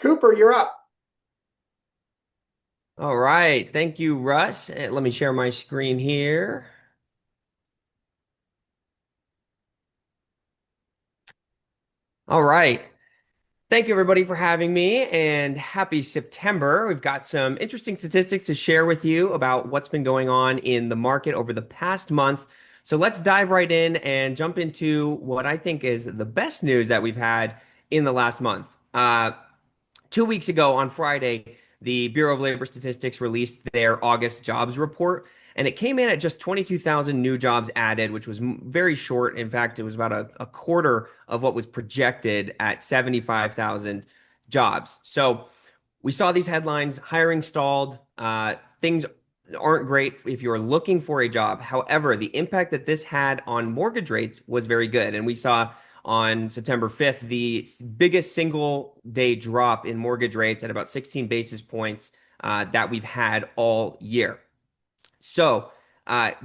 Cooper, you're up. All right. Thank you, Russ. Let me share my screen here. All right. Thank you, everybody, for having me, and happy September. We've got some interesting statistics to share with you about what's been going on in the market over the past month. So let's dive right in and jump into what I think is the best news that we've had in the last month. 2 weeks ago on Friday, the Bureau of Labor Statistics released their August jobs report, and it came in at just 22,000 new jobs added, which was very short. In fact, it was about a quarter of what was projected at 75,000 jobs. So we saw these headlines, hiring stalled, things aren't great if you're looking for a job. However, the impact that this had on mortgage rates was very good. And we saw on September 5th the biggest single day drop in mortgage rates at about 16 basis points that we've had all year. So,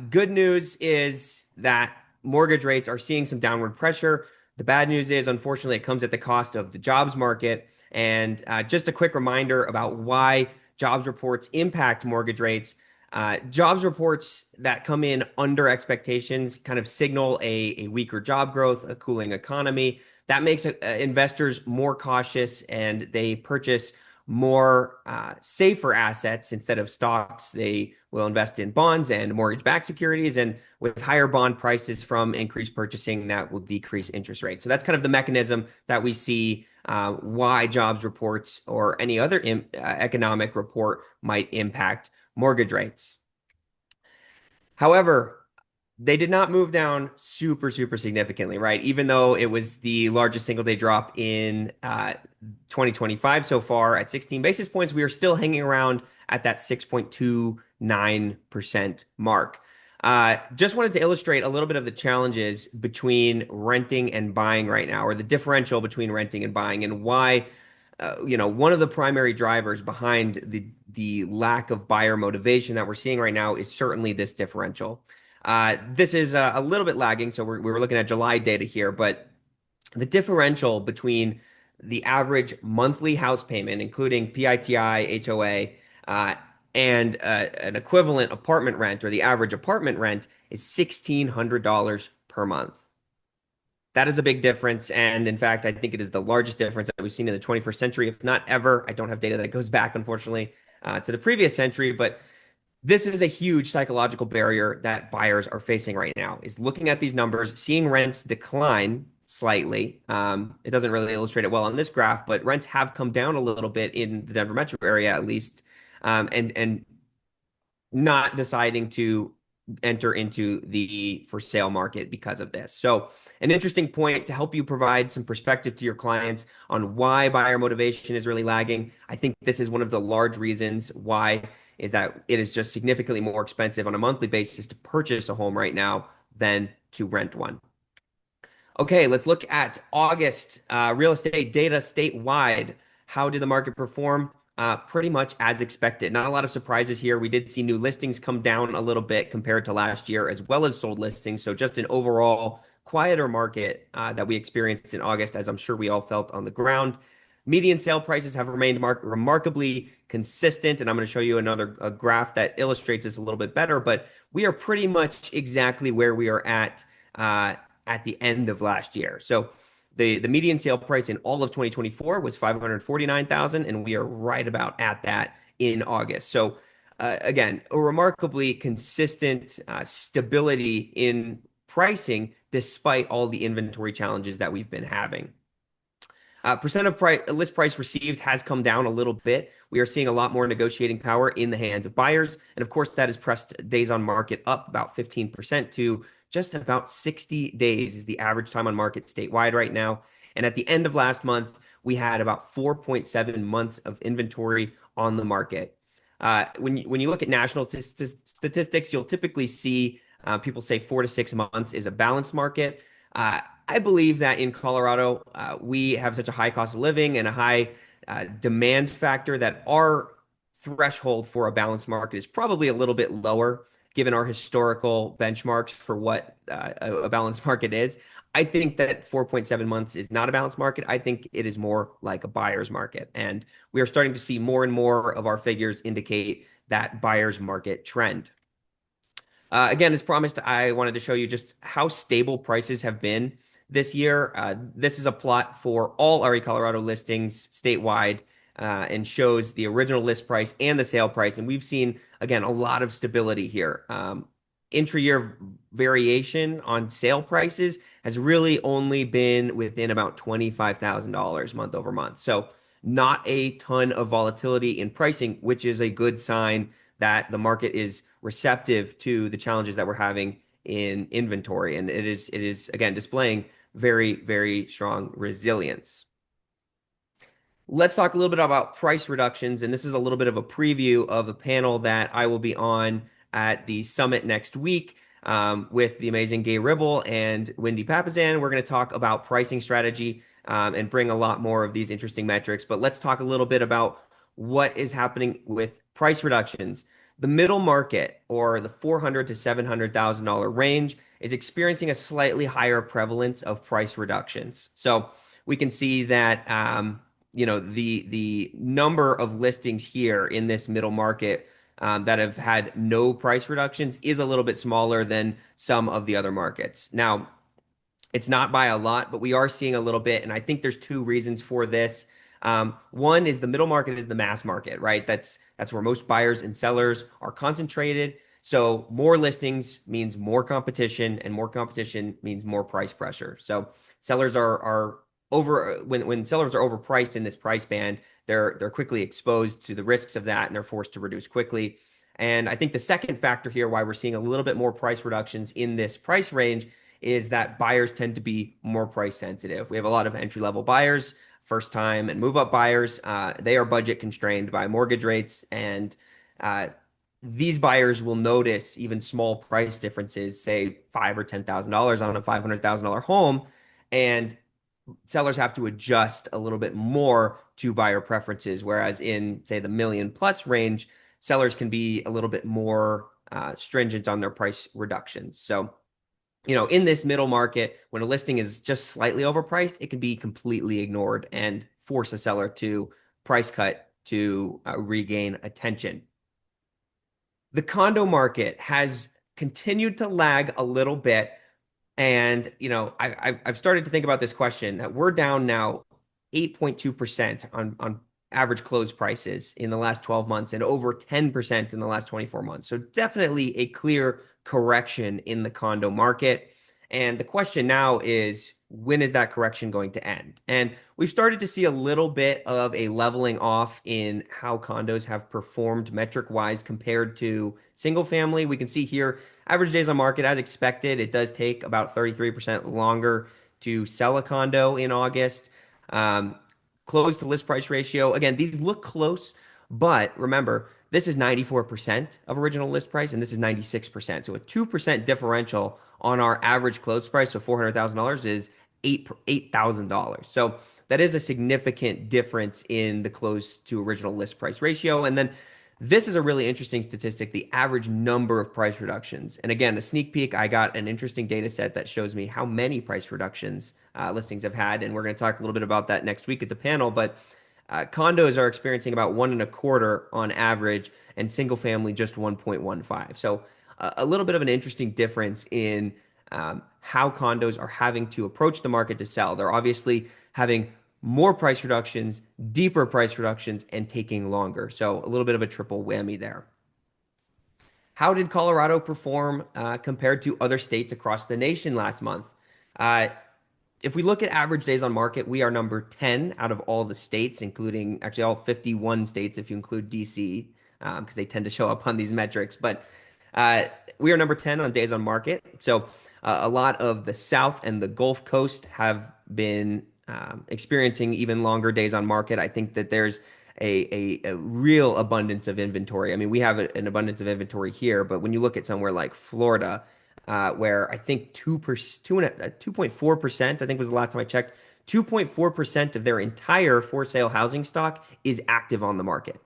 good news is that mortgage rates are seeing some downward pressure. The bad news is, unfortunately, it comes at the cost of the jobs market. And just a quick reminder about why jobs reports impact mortgage rates. Jobs reports that come in under expectations kind of signal a weaker job growth, a cooling economy. That makes investors more cautious and they purchase more safer assets instead of stocks. They will invest in bonds and mortgage-backed securities, and with higher bond prices from increased purchasing, that will decrease interest rates. So that's kind of the mechanism that we see why jobs reports or any other economic report might impact mortgage rates. However, they did not move down super significantly, right? Even though it was the largest single day drop in 2025 so far at 16 basis points, we are still hanging around at that 6.29% mark. Just wanted to illustrate a little bit of the challenges between renting and buying right now, or the differential between renting and buying, and why one of the primary drivers behind the lack of buyer motivation that we're seeing right now is certainly this differential. This is a little bit lagging, so we're looking at July data here, but the differential between the average monthly house payment, including PITI, HOA, and an equivalent apartment rent, or the average apartment rent, is $1,600 per month. That is a big difference. And in fact, I think it is the largest difference that we've seen in the 21st century, if not ever. I don't have data that goes back, unfortunately, to the previous century, but this is a huge psychological barrier that buyers are facing right now, is looking at these numbers, seeing rents decline slightly. It doesn't really illustrate it well on this graph, but rents have come down a little bit in the Denver metro area, at least, and not deciding to enter into the for sale market because of this. So, an interesting point to help you provide some perspective to your clients on why buyer motivation is really lagging. I think this is one of the large reasons why is that it is just significantly more expensive on a monthly basis to purchase a home right now than to rent one. Okay, let's look at August real estate data statewide. How did the market perform? Pretty much as expected. Not a lot of surprises here. We did see new listings come down a little bit compared to last year, as well as sold listings. So just an overall quieter market that we experienced in August, as I'm sure we all felt on the ground. Median sale prices have remained remarkably consistent, and I'm going to show you another graph that illustrates this a little bit better. But we are pretty much exactly where we are at the end of last year. So the median sale price in all of 2024 was 549,000, and we are right about at that in August. So again, a remarkably consistent stability in pricing despite all the inventory challenges that we've been having. Percent of list price received has come down a little bit. We are seeing a lot more negotiating power in the hands of buyers. And of course, that has pressed days on market up about 15% to just about 60 days is the average time on market statewide right now. And at the end of last month, we had about 4.7 months of inventory on the market. When you look at national statistics, you'll typically see people say 4 to 6 months is a balanced market. I believe that in Colorado, we have such a high cost of living and a high demand factor that our threshold for a balanced market is probably a little bit lower. given our historical benchmarks for what a balanced market is. I think that 4.7 months is not a balanced market. I think it is more like a buyer's market. And we are starting to see more and more of our figures indicate that buyer's market trend. Again, as promised, I wanted to show you just how stable prices have been this year. This is a plot for all RE Colorado listings statewide and shows the original list price and the sale price. And we've seen, again, a lot of stability here. Intra-year variation on sale prices has really only been within about $25,000 month over month. So not a ton of volatility in pricing, which is a good sign that the market is receptive to the challenges that we're having in inventory. And it is again displaying very, very strong resilience. Let's talk a little bit about price reductions. And this is a little bit of a preview of a panel that I will be on at the summit next week with the amazing Gay Ribble and Wendy Papazan. We're going to talk about pricing strategy and bring a lot more of these interesting metrics. But let's talk a little bit about what is happening with price reductions. The middle market, or the $400,000 to $700,000 range, is experiencing a slightly higher prevalence of price reductions. So we can see that the number of listings here in this middle market that have had no price reductions is a little bit smaller than some of the other markets. Now, it's not by a lot, but we are seeing a little bit, and I think there's two reasons for this. One is the middle market is the mass market, right? That's where most buyers and sellers are concentrated. So more listings means more competition, and more competition means more price pressure. So sellers are over when sellers are overpriced in this price band, they're quickly exposed to the risks of that, and they're forced to reduce quickly. And I think the second factor here, why we're seeing a little bit more price reductions in this price range, is that buyers tend to be more price sensitive. We have a lot of entry level buyers, first time and move up buyers. They are budget constrained by mortgage rates, and these buyers will notice even small price differences, say $5,000 or $10,000 on a $500,000 home, and sellers have to adjust a little bit more to buyer preferences. Whereas in, say, the million plus range, sellers can be a little bit more stringent on their price reductions. So, in this middle market, when a listing is just slightly overpriced, it can be completely ignored and force a seller to price cut to regain attention. The condo market has continued to lag a little bit. And, I've started to think about this question that we're down now 8.2% on average close prices in the last 12 months and over 10% in the last 24 months. So definitely a clear correction in the condo market. And the question now is, when is that correction going to end? And we've started to see a little bit of a leveling off in how condos have performed metric wise compared to single family. We can see here average days on market as expected. It does take about 33% longer to sell a condo in August. Close to list price ratio. Again, these look close, but remember, this is 94% of original list price, and this is 96%. So a 2% differential on our average close price, so $400,000 is $8,000. So that is a significant difference in the close to original list price ratio. And then this is a really interesting statistic, the average number of price reductions. And again, a sneak peek, I got an interesting data set that shows me how many price reductions listings have had. And we're going to talk a little bit about that next week at the panel. But condos are experiencing about 1.25 on average, and single family just 1.15. So a little bit of an interesting difference in how condos are having to approach the market to sell. They're obviously having more price reductions, deeper price reductions, and taking longer. So a little bit of a triple whammy there. How did Colorado perform compared to other states across the nation last month? If we look at average days on market, we are number 10 out of all the states, including actually all 51 states if you include DC, because they tend to show up on these metrics. But we are number 10 on days on market. So a lot of the South and the Gulf Coast have been experiencing even longer days on market. I think that there's a real abundance of inventory. I mean, we have an abundance of inventory here, but when you look at somewhere like Florida, where I think 2.4%, I think was the last time I checked, 2.4% of their entire for sale housing stock is active on the market.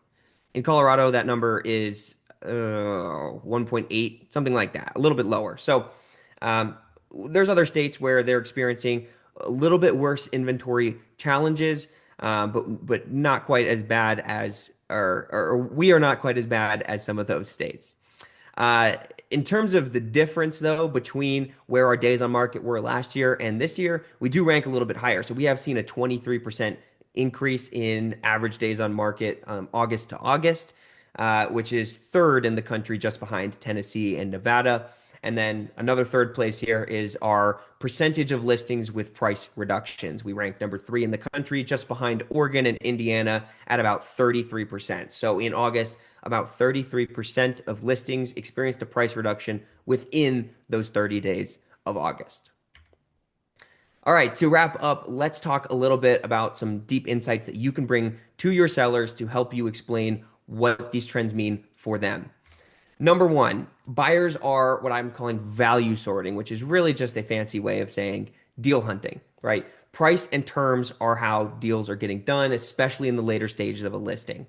In Colorado, that number is 1.8, something like that, a little bit lower. So um, there's other states where they're experiencing a little bit worse inventory challenges, but not quite as bad as, or we are not quite as bad as some of those states. Uh, in terms of the difference, though, between where our days on market were last year and this year, we do rank a little bit higher. So we have seen a 23% increase in average days on market August to August, which is third in the country, just behind Tennessee and Nevada. And then another third place here is our percentage of listings with price reductions. We rank number three in the country, just behind Oregon and Indiana at about 33%. So in August, about 33% of listings experienced a price reduction within those 30 days of August. All right, to wrap up, let's talk a little bit about some deep insights that you can bring to your sellers to help you explain what these trends mean for them. Number one, buyers are what I'm calling value sorting, which is really just a fancy way of saying deal hunting, right? Price and terms are how deals are getting done, especially in the later stages of a listing.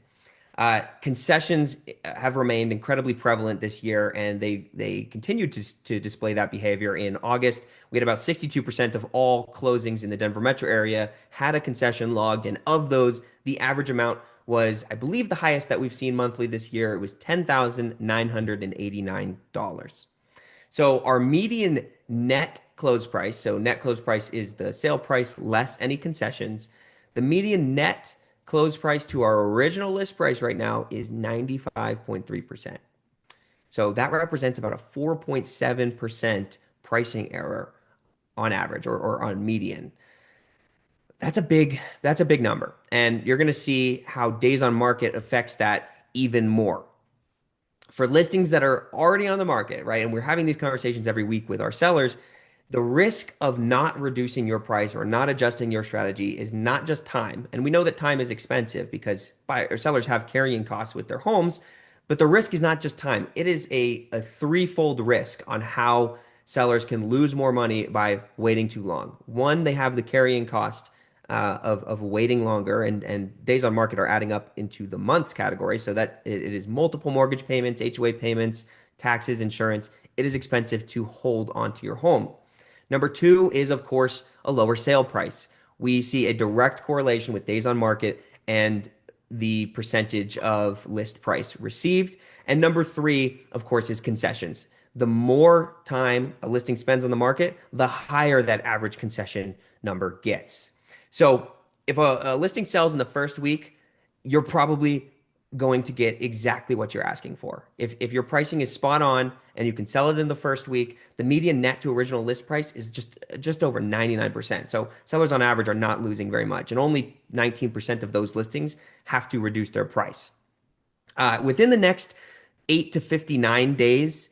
Concessions have remained incredibly prevalent this year, and they continue to display that behavior. In August, we had about 62% of all closings in the Denver metro area had a concession logged, and of those, the average amount was, I believe, the highest that we've seen monthly this year. It was $10,989. So our median net close price, so net close price is the sale price less any concessions. The median net close price to our original list price right now is 95.3%. So that represents about a 4.7% pricing error on average or on median. That's a big number. And you're going to see how days on market affects that even more. For listings that are already on the market, right? And we're having these conversations every week with our sellers. The risk of not reducing your price or not adjusting your strategy is not just time. And we know that time is expensive because buyers or sellers have carrying costs with their homes, but the risk is not just time. It is a threefold risk on how sellers can lose more money by waiting too long. One, they have the carrying cost of waiting longer, and days on market are adding up into the months category. So that it is multiple mortgage payments, HOA payments, taxes, insurance. It is expensive to hold onto your home. Number two is, of course, a lower sale price. We see a direct correlation with days on market and the percentage of list price received. And number three, of course, is concessions. The more time a listing spends on the market, the higher that average concession number gets. So if a listing sells in the first week, you're probably going to get exactly what you're asking for. If your pricing is spot on and you can sell it in the first week, the median net to original list price is just over 99%. So sellers on average are not losing very much, and only 19% of those listings have to reduce their price. Within the next 8 to 59 days,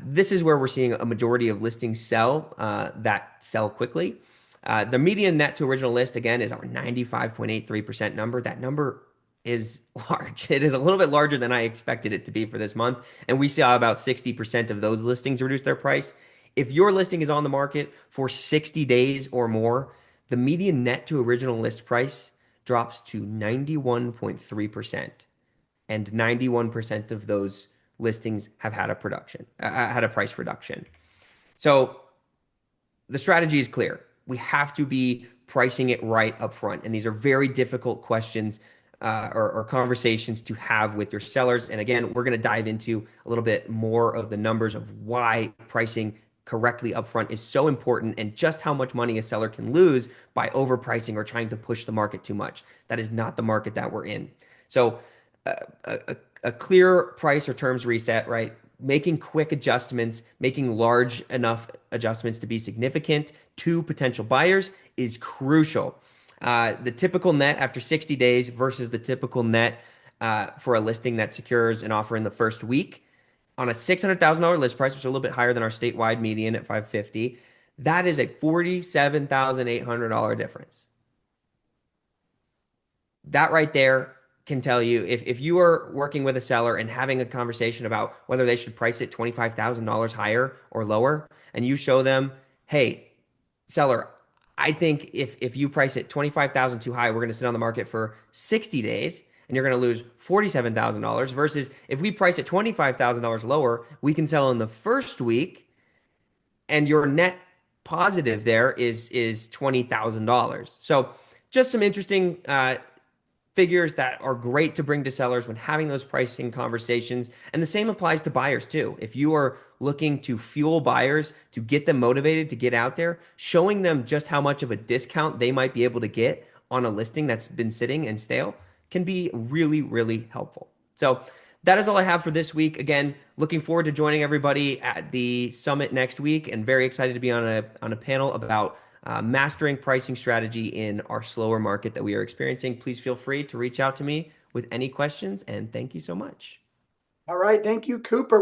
this is where we're seeing a majority of listings sell that sell quickly. The median net to original list, again, is our 95.83% number. That number is large. It is a little bit larger than I expected it to be for this month. And we saw about 60% of those listings reduce their price. If your listing is on the market for 60 days or more, the median net to original list price drops to 91.3%. And 91% of those listings have had a price reduction. So the strategy is clear. We have to be pricing it right up front. And these are very difficult questions or conversations to have with your sellers. And again, we're going to dive into a little bit more of the numbers of why pricing correctly upfront is so important and just how much money a seller can lose by overpricing or trying to push the market too much. That is not the market that we're in. So a clear price or terms reset, right? Making quick adjustments, making large enough adjustments to be significant to potential buyers is crucial. The typical net after 60 days versus the typical net for a listing that secures an offer in the first week on a $600,000 list price, which is a little bit higher than our statewide median at 550. That is a $47,800 difference. That right there can tell you if you are working with a seller and having a conversation about whether they should price it $25,000 higher or lower, and you show them, hey, seller, I think if you price it 25,000 too high, we're going to sit on the market for 60 days. and you're going to lose $47,000 versus if we price it $25,000 lower, we can sell in the first week and your net positive there is $20,000. So just some interesting figures that are great to bring to sellers when having those pricing conversations. And the same applies to buyers too. If you are looking to fuel buyers to get them motivated to get out there, showing them just how much of a discount they might be able to get on a listing that's been sitting and stale can be really, really helpful. So that is all I have for this week. Again, looking forward to joining everybody at the summit next week and very excited to be on a panel about mastering pricing strategy in our slower market that we are experiencing. Please feel free to reach out to me with any questions, and thank you so much. All right. Thank you, Cooper.